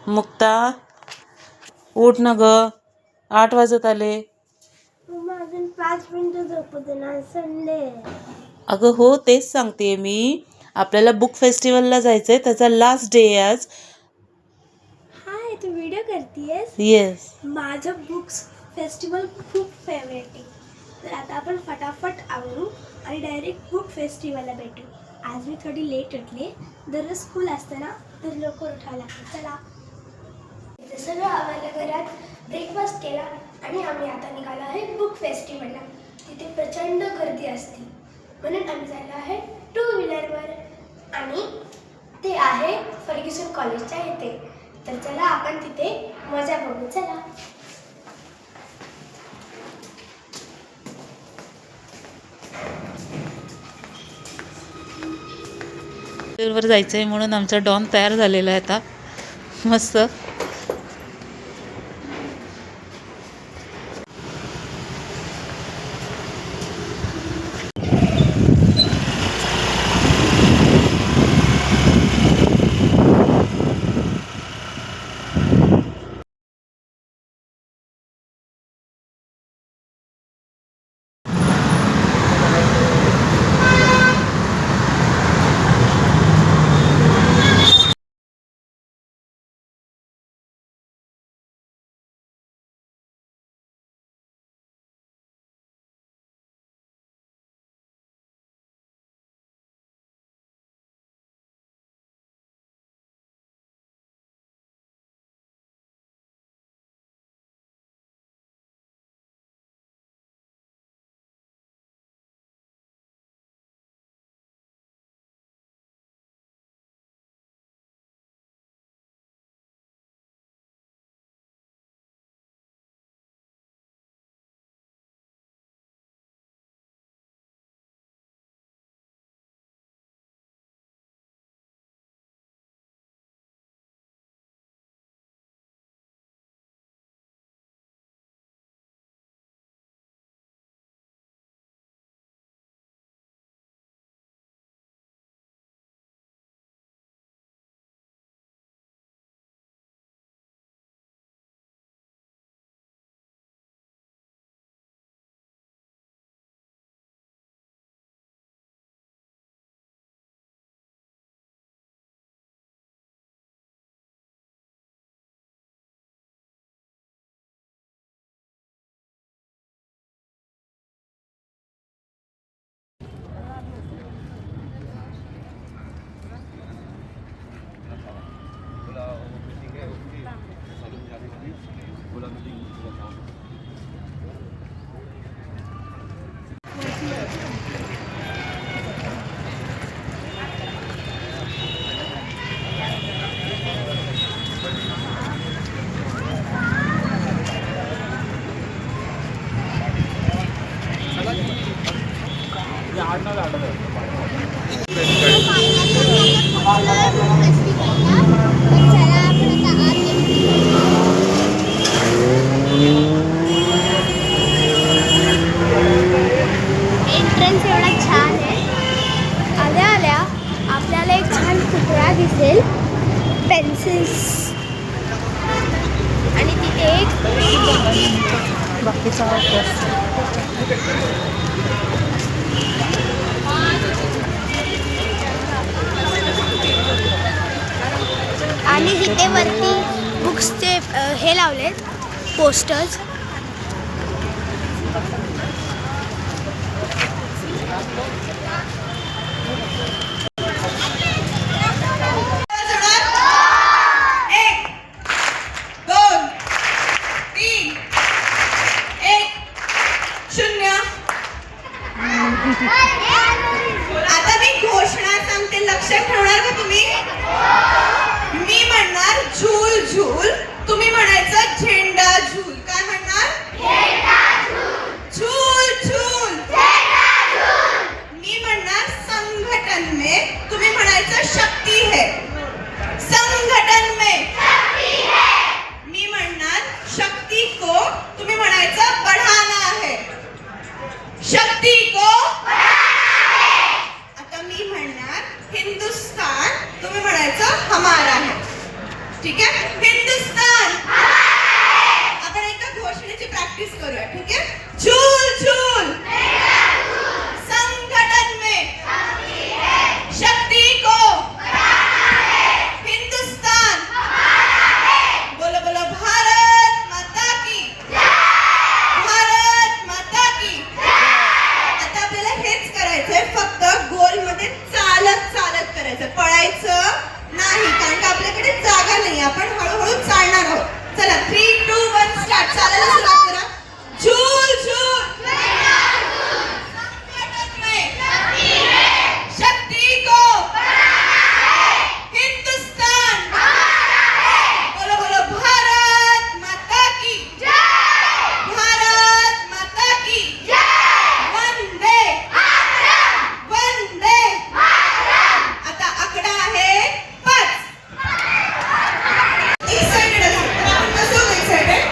मुक्ता उठ ना ग, 8 वाजत आले. अजून 5 मिनिटं झोपू दे ना, संडे. अगं हो, तेच सांगते मी. आपल्याला बुक फेस्टिवलला जायचंय, त्याचा लास्ट डे आहे आज. हाय, तू व्हिडिओ करतेयस? येस. माझं बुक्स फेस्टिवल खूप फेवरेट आहे. तर आता आपण फटाफट आवरू आणि डायरेक्ट बुक फेस्टिवलला भेटू. आज मी थोडी लेट उठले. दररोज स्कूल असतं ना, तर लवकर उठावं लागतं. चला. सगळं आवरलं, घरात ब्रेकफास्ट केला आणि आम्ही आता निघालो आहे बुक फेस्टिवलला. तिथे प्रचंड गर्दी असते, म्हणून आम्ही झालो आहे 2 व्हीलरवर आणि ते आहे फर्ग्युसन कॉलेजच्या इथे. तर चला आपण तिथे मजा बघू. चला. वर जायचंय म्हणून आमचा डॉन तयार झालेला आहे आता मस्त. एंट्रन्स एवढा छान आहे. आल्या आल्या आपल्याला एक छान पुतळा दिसेल, पेन्सिल्स, आणि तिथे एक बाकीचा आणि तिथे वरती बुक्सचे हे लावलेत, पोस्टर्स. आता मी घोषणा सांगते, लक्षात ठेवणार का तुम्ही? मी म्हणणार झूल झूल, तुम्ही म्हणायचं झेंडा झूल. काय म्हणणार? झूल झूल. मी ठीक आहे? हिंदुस्तान आपण एकदा घोषणेची प्रॅक्टिस करूया. ठीक आहे? झूल झूल संगठन में शक्ति को हिंदुस्तान बोलो बोलो भारत माता की भारत माता की. आता आपल्याला हेच करायचंय, फक्त गोल मध्ये चालत चालत करायचं, पळायचं नाही, कारण का आपल्याकडे जागा नाही, आपण हळूहळू चालणार आहोत. चला 3, 2, 1 स्टार्ट. चालायला सुरुवात करा. झूल झूल संगठन में शक्ति को हिंदुस्तान बोलो बोलो भारत माता की भारत माता की वंदे वंदे. आता आकडा आहे 5. एक्साइटेड असेल तर आपण कसं होतो एक्साइटेड?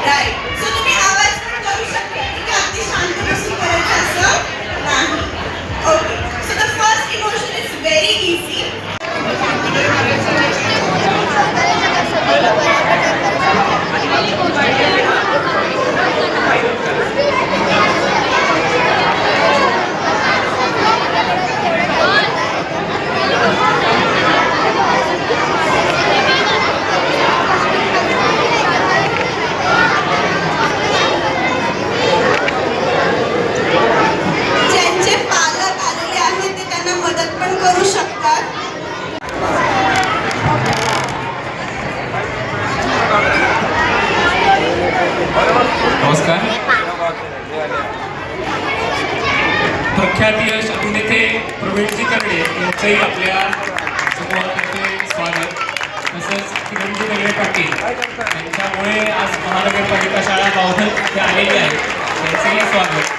राईट. सो तुम्ही आवाज पण करू शकता. ठीक आहे? अगदी शांत बसून करायचं असं नाही. Okay. So the first emotion is very easy. ज्यांचे पालक आलेले आहेत ते त्यांना मदत पण करू शकतात. नमस्कार. प्रख्यात यश अभिनेते प्रवीणजी कर्डे यांचंही आपल्या समूहातर्फे स्वागत. तसंच किरणजी वेगळे पाटील यांच्यामुळे आज महानगरपालिका शाळा बावधन इथे आलेली आहे, त्यांचंही स्वागत.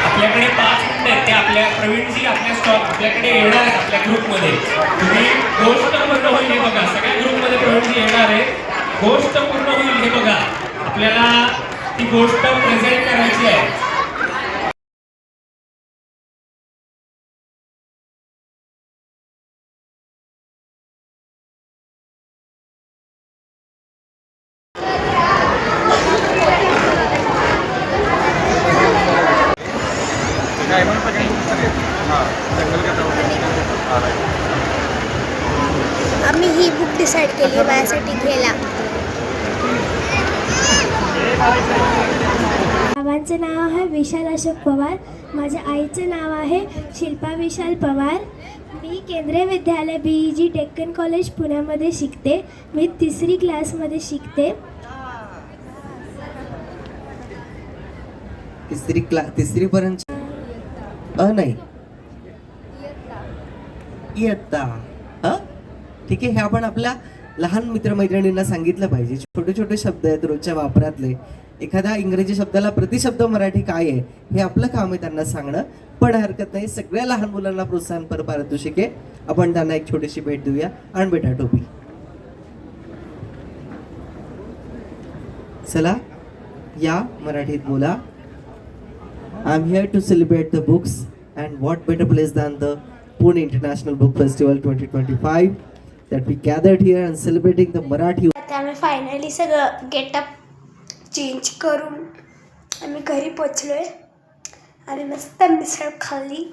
आपल्याकडे 5 मिनिटं आहेत, ते आपल्या प्रवीणजी आपल्याकडे येणार आहेत आपल्या ग्रुपमध्ये. तुम्ही गोष्ट पूर्ण होईल हे बघा. सगळ्या ग्रुपमध्ये प्रवीणजी येणार आहे. गोष्ट पूर्ण होईल हे बघा. आपल्याला ती गोष्ट प्रेझेंट करायची आहे. आम्ही ही बुक डिसाईड केली आहे माझ्यासाठी घ्यायला. बाबांचं नाव आहे विशाल अशोक पवार. माझ्या आईचं नाव आहे शिल्पा विशाल पवार. मी केंद्रीय विद्यालय BEG डेक्कन कॉलेज पुण्यामध्ये शिकते. मी 3री क्लासमध्ये शिकते. तिसरी पर्यंत नाही इयत्ता. ठीक आहे. हे आपण आपल्या लहान मित्रमैत्रिणींना सांगितलं पाहिजे. छोटे छोटे शब्द आहेत रोजच्या वापरातले. एखाद्या इंग्रजी शब्दाला प्रतिशब्द मराठी काय आहे हे आपलं काम आहे त्यांना सांगणं. पण हरकत नाही. सगळ्या लहान मुलांना प्रोत्साहनपर पारितोषिके आपण त्यांना एक छोटीशी भेट देऊया. आण बेटा टोपी. चला या मराठीत बोला. I'm here to celebrate the books, and what better place than the Pune International Book Festival 2025 that we gathered here and celebrating the Marathi. आता आम्ही फायनली सगळं गेटअप चेंज करून आम्ही घरी पोचलोय. आम्ही मस्त मिसळ खाल्ली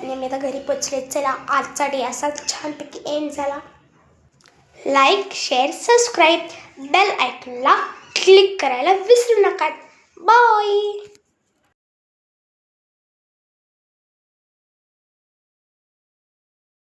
आणि मी आता घरी पोचले. चला आजचा डे असा छानपैकी एंड झाला. लाईक शेअर सबस्क्राईब बेल आयकॉनला क्लिक करायला विसरू नका. बाय.